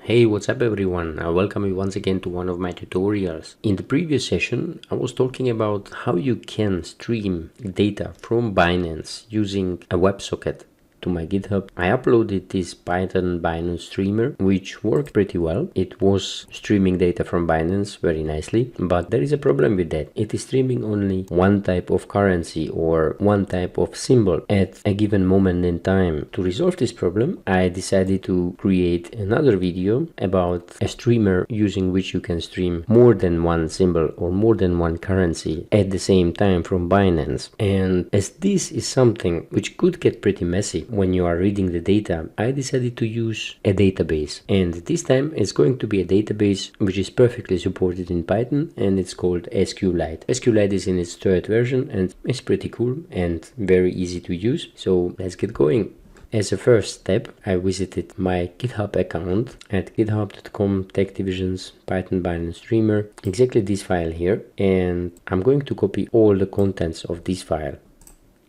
Hey, what's up everyone? I welcome you once again to one of my tutorials. In the previous session, I was talking about how you can stream data from Binance using a WebSocket to my GitHub. I uploaded this Python Binance Streamer, which worked pretty well. It was streaming data from Binance very nicely, but there is a problem with that. It is streaming only one type of currency or one type of symbol at a given moment in time. To resolve this problem, I decided to create another video about a streamer using which you can stream more than one symbol or more than one currency at the same time from Binance. And as this is something which could get pretty messy when you are reading the data, I decided to use a database, and this time it's going to be a database which is perfectly supported in Python, and it's called Sqlite. Sqlite is in its third version and it's pretty cool and very easy to use, so let's get going. As a first step, I visited my GitHub account at github.com tech-divisions Python Binance Streamer, exactly this file here, and I'm going to copy all the contents of this file.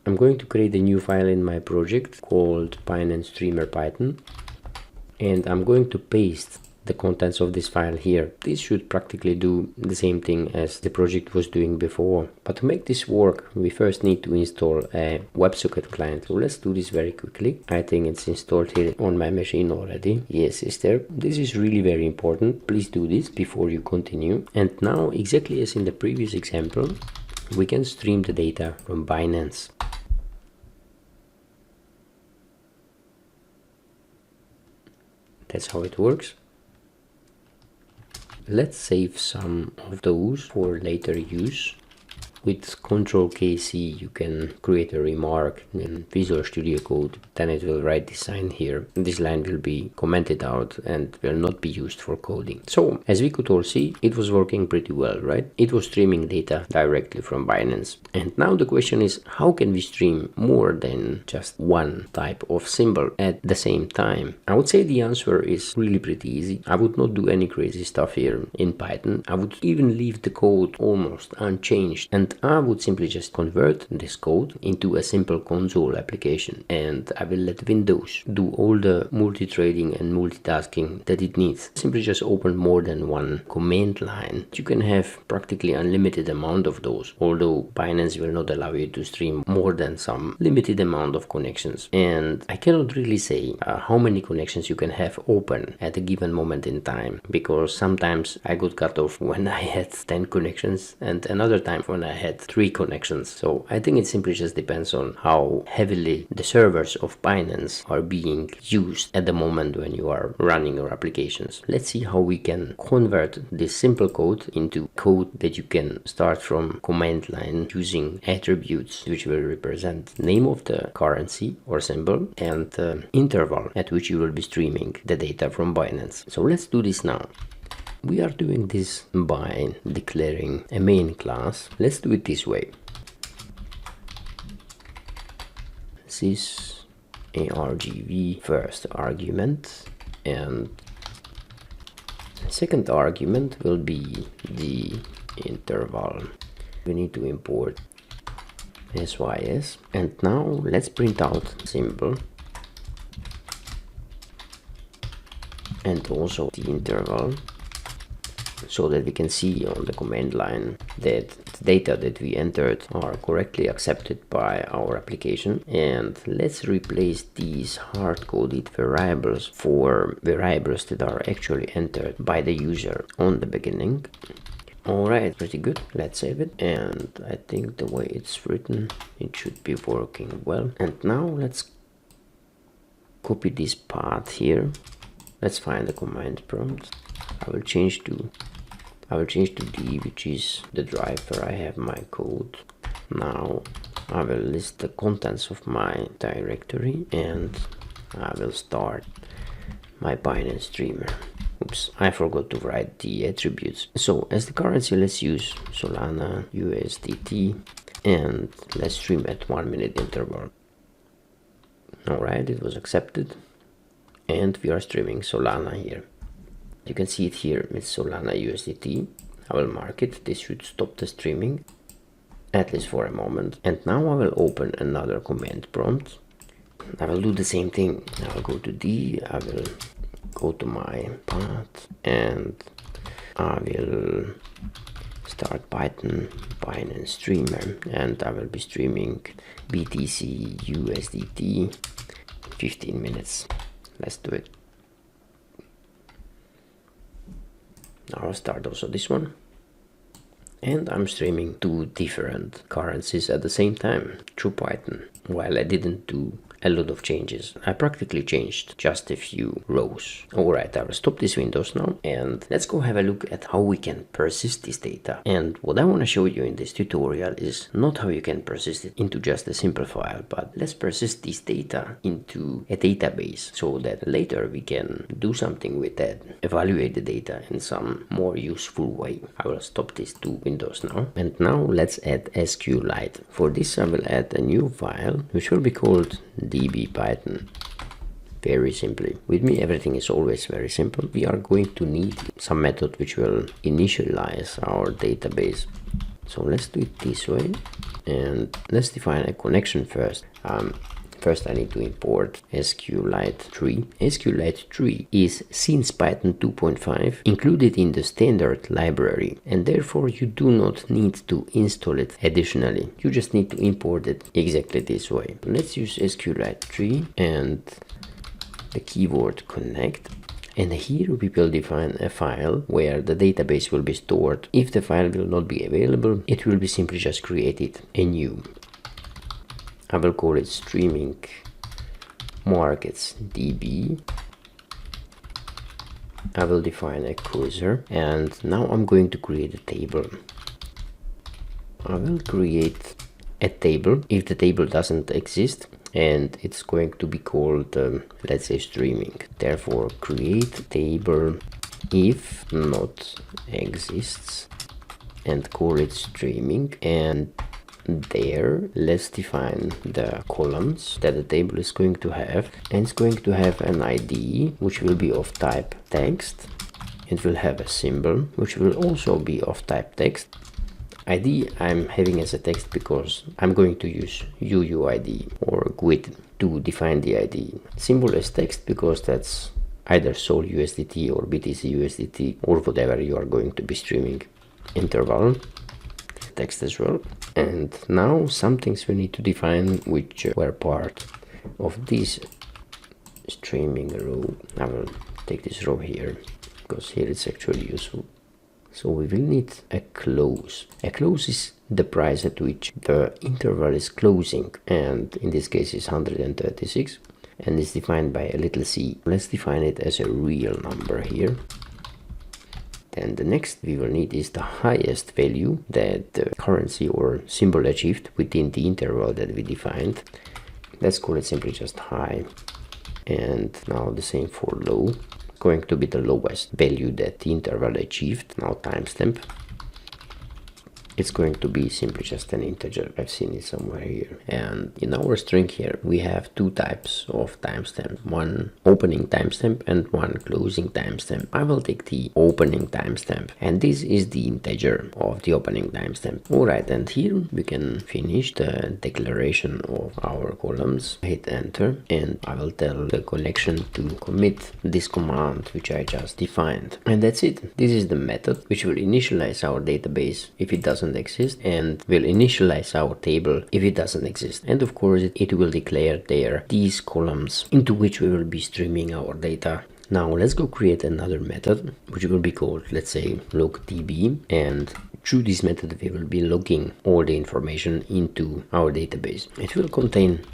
I'm going to create a new file in my project called binance-streamer Python, and I'm going to paste the contents of this file here. This should practically do the same thing as the project was doing before. But to make this work, we first need to install a WebSocket client. So let's do this very quickly. I think it's installed here on my machine already. Yes, it's there. This is really very important. Please do this before you continue. And now, exactly as in the previous example, we can stream the data from Binance. That's how it works. Let's save some of those for later use. With Ctrl+KC you can create a remark in Visual Studio Code, then it will write this line here. This line will be commented out and will not be used for coding. So, as we could all see, it was working pretty well, right? It was streaming data directly from Binance. And now the question is, how can we stream more than just one type of symbol at the same time? I would say the answer is really pretty easy. I would not do any crazy stuff here in Python. I would even leave the code almost unchanged, and I would simply just convert this code into a simple console application, and I will let Windows do all the multi-threading and multitasking that it needs. Simply just open more than one command line. You can have practically unlimited amount of those, although Binance will not allow you to stream more than some limited amount of connections. And I cannot really say how many connections you can have open at a given moment in time, because sometimes I got cut off when I had 10 connections and another time when I had 3 connections. So I think it simply just depends on how heavily the servers of Binance are being used at the moment when you are running your applications. Let's see how we can convert this simple code into code that you can start from command line using attributes which will represent name of the currency or symbol and the interval at which you will be streaming the data from Binance. So let's do this now. We are doing this by declaring a main class. Let's do it this way. Sys argv first argument, and second argument will be the interval. We need to import sys, and now let's print out symbol and also the interval, so that we can see on the command line that the data that we entered are correctly accepted by our application. And let's replace these hard-coded variables for variables that are actually entered by the user on the beginning. Alright, pretty good. Let's save it, and I think the way it's written, it should be working well. And now let's copy this path here. Let's find the command prompt. I will change to D, which is the drive where I have my code. Now I will list the contents of my directory, and I will start my Binance streamer. Oops, I forgot to write the attributes. So as the currency, let's use Solana USDT, and let's stream at 1 minute interval. Alright, it was accepted, and we are streaming Solana here. You can see it here, it's Solana USDT. I will mark it. This should stop the streaming, at least for a moment. And now I will open another command prompt. I will do the same thing. I will go to D, I will go to my path and I will start Python Binance Streamer, and I will be streaming BTC USDT 15 minutes. Let's do it. Now I'll start also this one. And I'm streaming 2 different currencies at the same time through Python. While I didn't do a lot of changes, I practically changed just a few rows. Alright, I will stop this Windows now and let's go have a look at how we can persist this data. And what I want to show you in this tutorial is not how you can persist it into just a simple file, but let's persist this data into a database so that later we can do something with that, evaluate the data in some more useful way. I will stop this to Windows now. And now let's add SQLite. For this I will add a new file which will be called db python. Very simply. With me everything is always very simple. We are going to need some method which will initialize our database. So let's do it this way and let's define a connection first. First I need to import SQLite tree. SQLite tree is since Python 2.5 included in the standard library, and therefore you do not need to install it additionally. You just need to import it exactly this way. Let's use SQLite tree and the keyword connect. And here we will define a file where the database will be stored. If the file will not be available, it will be simply just created anew. I will call it streaming markets db. I will define a cursor and now I'm going to create a table. I will create a table if the table doesn't exist, and it's going to be called let's say streaming. Therefore create table if not exists and call it streaming, and there let's define the columns that the table is going to have, and it's going to have an ID which will be of type text. It will have a symbol which will also be of type text. ID I'm having as a text because I'm going to use uuid or GUID to define the ID. Symbol as text because that's either Sol USDT or BTC USDT or whatever you are going to be streaming. Interval text as well. And now some things we need to define which were part of this streaming row. I will take this row here because here it's actually useful. So we will need a close. A close is the price at which the interval is closing, and in this case is 136 and is defined by a little c. Let's define it as a real number here. And the next we will need is the highest value that the currency or symbol achieved within the interval that we defined. Let's call it simply just high. And now the same for low. Going to be the lowest value that the interval achieved. Now timestamp. It's going to be simply just an integer. I've seen it somewhere here. And in our string here, we have 2 types of timestamp. One opening timestamp and one closing timestamp. I will take the opening timestamp. And this is the integer of the opening timestamp. Alright, and here we can finish the declaration of our columns. Hit enter and I will tell the connection to commit this command which I just defined. And that's it. This is the method which will initialize our database if it doesn't exist, and will initialize our table if it doesn't exist. And of course it will declare there these columns into which we will be streaming our data. Now let's go create another method which will be called, let's say, logdb, and through this method we will be logging all the information into our database. It will contain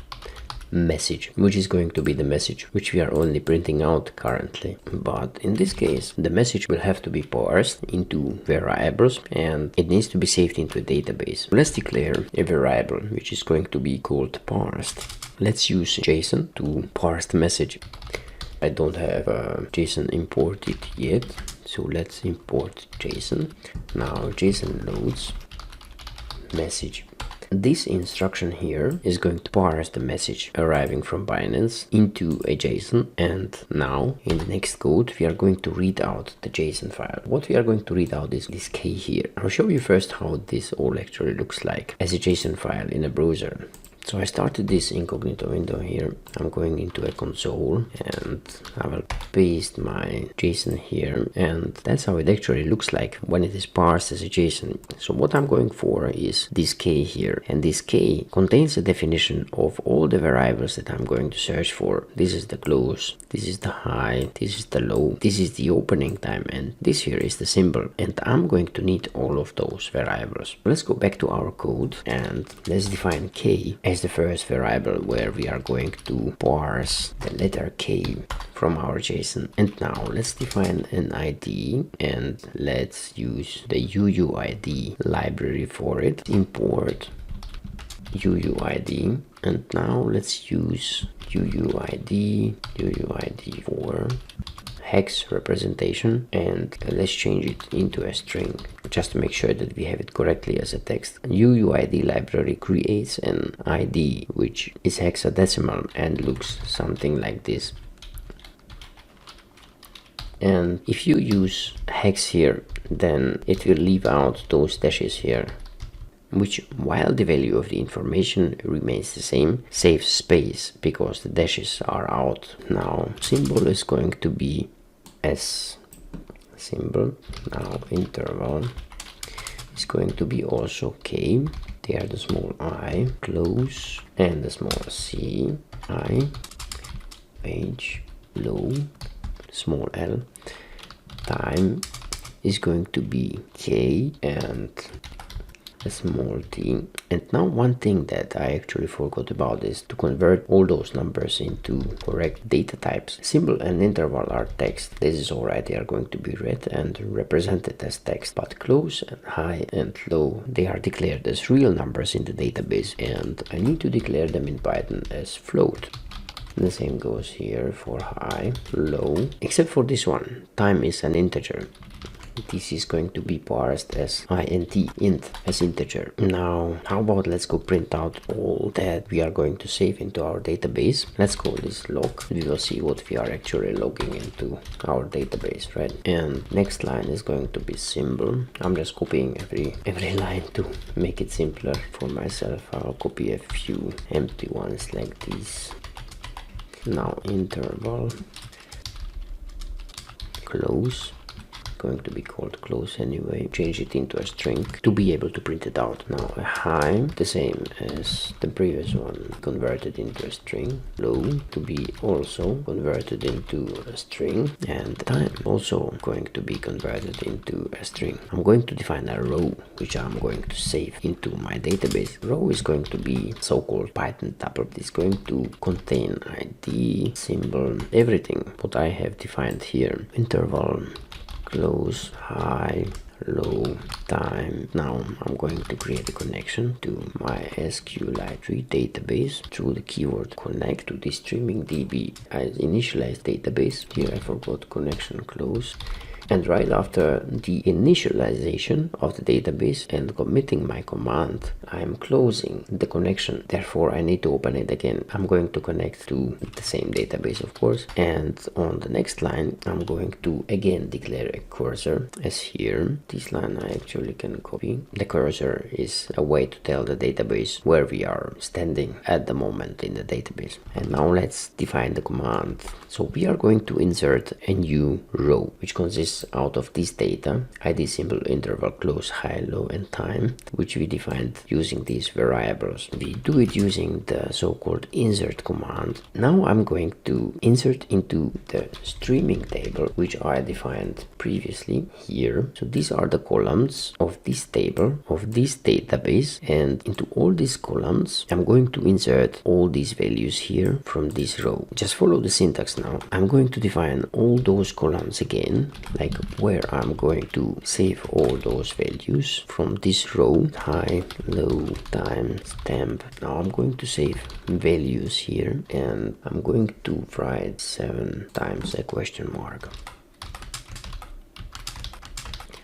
message, which is going to be the message which we are only printing out currently. But in this case, the message will have to be parsed into variables and it needs to be saved into a database. Let's declare a variable which is going to be called parsed. Let's use JSON to parse the message. I don't have JSON imported yet, so let's import JSON. Now JSON loads message. This instruction here is going to parse the message arriving from Binance into a JSON, and now in the next code we are going to read out the JSON file. What we are going to read out is this key here. I'll show you first how this all actually looks like as a JSON file in a browser. So I started this incognito window here. I'm going into a console and I will paste my JSON here, and that's how it actually looks like when it is parsed as a JSON. So what I'm going for is this K here, and this K contains a definition of all the variables that I'm going to search for. This is the close, this is the high, this is the low, this is the opening time, and this here is the symbol, and I'm going to need all of those variables. Let's go back to our code and let's define K as the first variable where we are going to parse the letter K from our JSON. And now let's define an ID and let's use the uuid library for it. Import uuid, and now let's use uuid for hex representation, and let's change it into a string just to make sure that we have it correctly as a text. uuid library creates an ID which is hexadecimal and looks something like this. And if you use hex here, then it will leave out those dashes here, which, while the value of the information remains the same, saves space because the dashes are out. Now symbol is going to be S symbol. Now interval is going to be also K. There the small I, close, and the small C, I, H, low, small l. Time is going to be K and a small t. And now one thing that I actually forgot about is to convert all those numbers into correct data types. Symbol and interval are text. This is alright, they are going to be read and represented as text. But close and high and low, they are declared as real numbers in the database, and I need to declare them in Python as float. The same goes here for high, low, except for this one. Time is an integer. This is going to be parsed as int, as integer. Now, how about let's go print out all that we are going to save into our database. Let's call this log. We will see what we are actually logging into our database, right? And next line is going to be symbol. I'm just copying every line to make it simpler for myself. I'll copy a few empty ones like this. Now interval, close, going to be called close anyway. Change it into a string to be able to print it out. Now a high, the same as the previous one, converted into a string. Low to be also converted into a string, and time also going to be converted into a string. I'm going to define a row which I'm going to save into my database. Row is going to be so-called Python tuple. It's going to contain ID, symbol, everything what I have defined here. Interval, close, high, low, time. Now I'm going to create a connection to my SQLite database through the keyword connect to the streaming DB. I initialize database. Here I forgot connection close. And right after the initialization of the database and committing my command, I'm closing the connection. Therefore, I need to open it again. I'm going to connect to the same database, of course. And on the next line, I'm going to again declare a cursor as here. This line I actually can copy. The cursor is a way to tell the database where we are standing at the moment in the database. And now let's define the command. So we are going to insert a new row, which consists out of this data, ID, symbol, interval, close, high, low, and time, which we defined using these variables. We do it using the so-called insert command. Now I'm going to insert into the streaming table, which I defined previously here. So these are the columns of this table, of this database, and into all these columns, I'm going to insert all these values here from this row. Just follow the syntax now. I'm going to define all those columns again, like where I'm going to save all those values from this row, high, low, time, stamp. Now I'm going to save values here, and I'm going to write 7 times a question mark.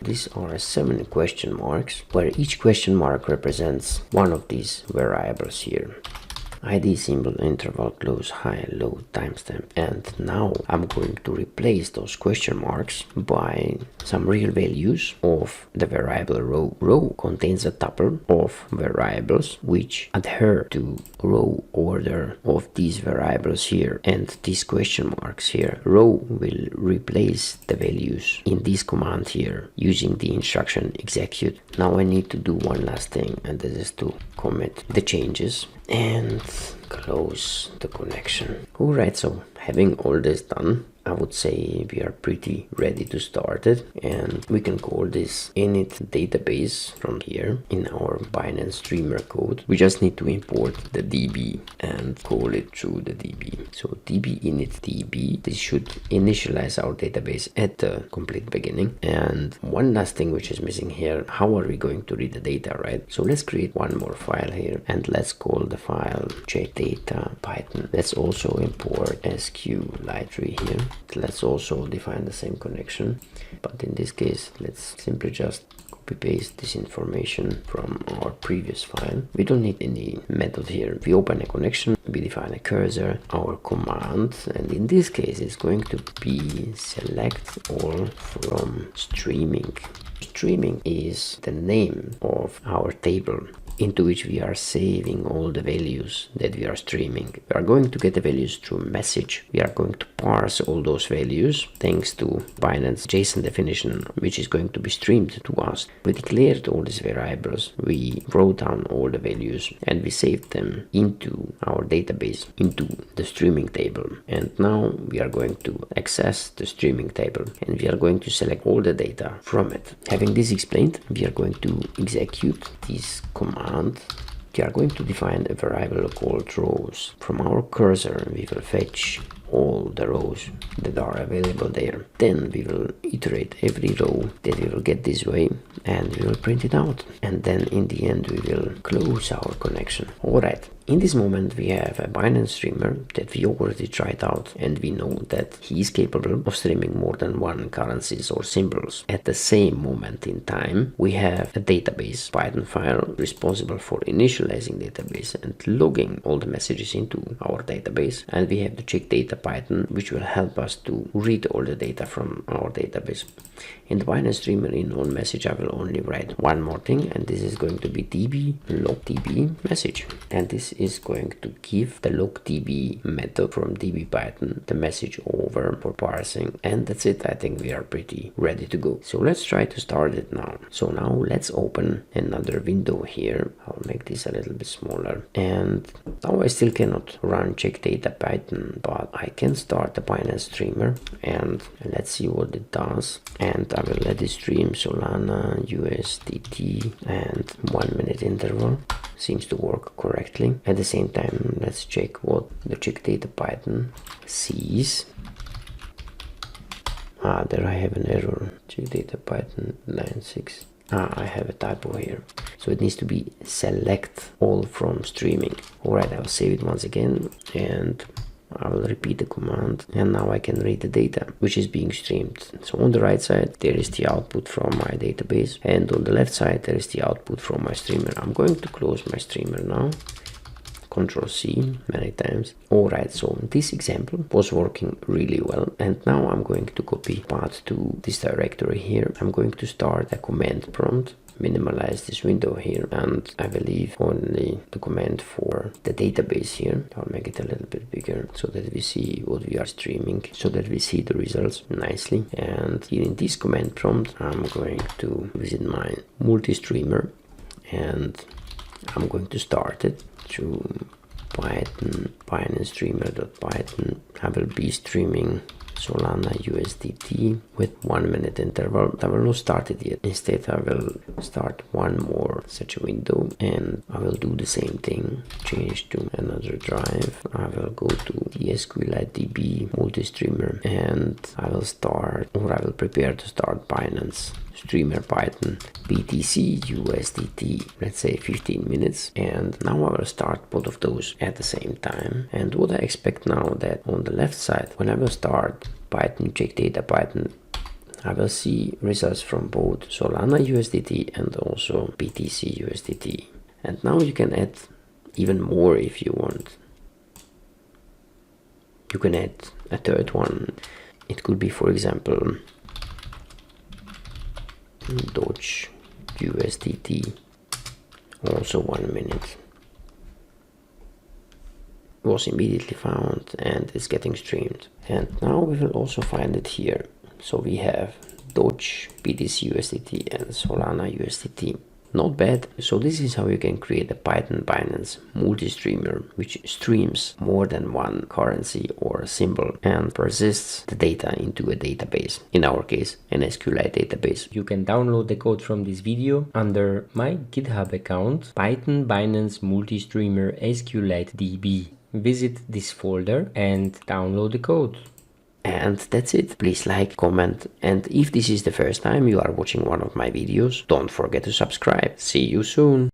These are 7 question marks, where each question mark represents one of these variables here. ID symbol, interval, close, high, low, timestamp. And now I'm going to replace those question marks by some real values of the variable row. Row contains a tuple of variables which adhere to row order of these variables here, and these question marks here. Row will replace the values in this command here using the instruction execute. Now I need to do one last thing, and this is to commit the changes and close the connection. Alright, so having all this done, I would say we are pretty ready to start it, and we can call this init database from here in our Binance Streamer code. We just need to import the DB and call it through the DB. So DB init DB, this should initialize our database at the complete beginning. And one last thing which is missing here, how are we going to read the data, right? So let's create one more file here, and let's call the file data Python. Let's also import SQLite here. Let's also define the same connection, but in this case let's simply just copy paste this information from our previous file. We don't need any method here. We open a connection, we define a cursor, our command, and in this case it's going to be select all from streaming. Streaming is the name of our table into which we are saving all the values that we are streaming. We are going to get the values through message. We are going to parse all those values thanks to Binance JSON definition, which is going to be streamed to us. We declared all these variables, we wrote down all the values, and we saved them into our database, into the streaming table. And now we are going to access the streaming table, and we are going to select all the data from it. Having this explained, we are going to execute this command. We are going to define a variable called rows. From our cursor we will fetch all the rows that are available there. Then we will iterate every row that we will get this way, and we will print it out, and then in the end we will close our connection. Alright, in this moment we have a Binance streamer that we already tried out, and we know that he is capable of streaming more than one currencies or symbols at the same moment in time. We have a database Python file responsible for initializing database and logging all the messages into our database, and we have the check data Python, which will help us to read all the data from our database. In the Binance streamer, in one message I will only write one more thing, and this is going to be db log db message, and this is going to give the log db method from db Python the message over for parsing, and that's it. I think we are pretty ready to go. So let's try to start it now. So now let's open another window here. I'll make this a little bit smaller, and now I still cannot run check data Python, but I can start the Binance streamer, and let's see what it does. And I will let it stream Solana USDT and 1 minute interval. Seems to work correctly. At the same time, let's check what the check data Python sees. There I have an error. Check data Python line 6. I have a typo here. So it needs to be select all from streaming. Alright, I will save it once again, and I will repeat the command, and now I can read the data which is being streamed. So on the right side there is the output from my database, and on the left side there is the output from my streamer. I'm going to close my streamer now. Ctrl C many times. Alright, so this example was working really well, and now I'm going to copy path to this directory here. I'm going to start a command prompt, minimize this window here, and I will leave only the command for the database here. I'll make it a little bit bigger so that we see what we are streaming, so that we see the results nicely. And here in this command prompt I'm going to visit my multi streamer, and I'm going to start it through Python binance-streamer.py. I will be streaming Solana USDT with 1 minute interval. I will not start it yet. Instead, I will start one more such a window, and I will do the same thing. Change to another drive. I will go to the SQLiteDB Multi Streamer, and I will start, or I will prepare to start Binance Streamer Python BTC USDT, let's say 15 minutes. And now I will start both of those at the same time. And what I expect now, that on the left side, when I will start Python check data Python, I will see results from both Solana USDT and also BTC USDT. And now you can add even more if you want. You can add a third one. It could be, for example, Doge USDT, also 1 minute. Was immediately found and is getting streamed. And now we will also find it here. So we have Doge, BTC USDT and Solana USDT. Not bad. So this is how you can create a Python Binance Multi Streamer, which streams more than one currency or symbol and persists the data into a database. In our case, an SQLite database. You can download the code from this video under my GitHub account, Python Binance Multi Streamer SQLiteDB. Visit this folder and download the code. And that's it. Please like, comment, and if this is the first time you are watching one of my videos, don't forget to subscribe. See you soon.